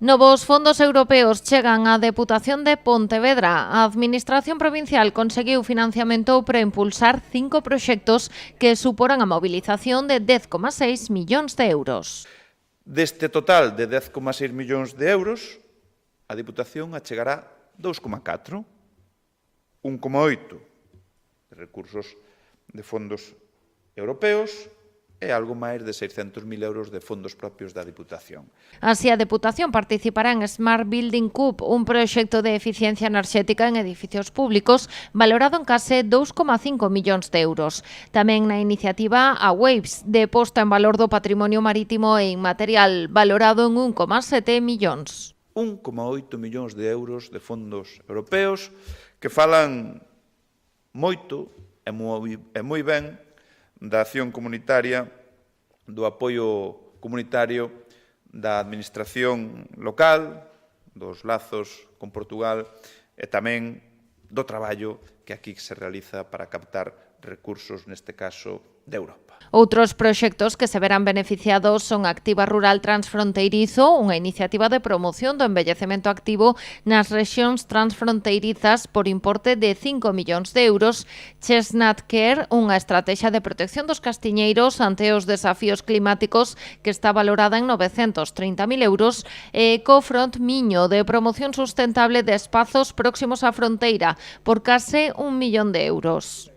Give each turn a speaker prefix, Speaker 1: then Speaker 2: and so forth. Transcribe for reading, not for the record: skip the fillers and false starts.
Speaker 1: Novos fondos europeos chegan á Deputación de Pontevedra. A Administración Provincial conseguiu financiamento para impulsar 5 proxectos que suporan a mobilización de 10,6 millóns de euros.
Speaker 2: Deste total de 10,6 millóns de euros, a Deputación achegará 2,4, 1,8 de recursos de fondos europeos e algo máis de 600.000 euros de fondos propios da Deputación.
Speaker 1: Así, a Deputación participará en Smart Building Cup, un proxecto de eficiencia enerxética en edificios públicos valorado en case 2,5 millóns de euros. Tamén na iniciativa a Waves, de posta en valor do patrimonio marítimo e inmaterial, valorado en 1,7 millóns.
Speaker 2: 1,8 millóns de euros de fondos europeos que falan moito e moi ben da acción comunitaria, do apoio comunitario da administración local, dos lazos con Portugal e tamén do traballo que aquí se realiza para captar recursos, neste caso, de Europa.
Speaker 1: Outros proxectos que se verán beneficiados son Activa Rural Transfronteirizo, unha iniciativa de promoción do envellecemento activo nas rexións transfronteirizas por importe de 5 millóns de euros, Chestnut Care, unha estrategia de protección dos castiñeiros ante os desafíos climáticos que está valorada en 930.000 euros, e Ecofront Miño, de promoción sustentable de espazos próximos á fronteira, por case 1 millón de euros.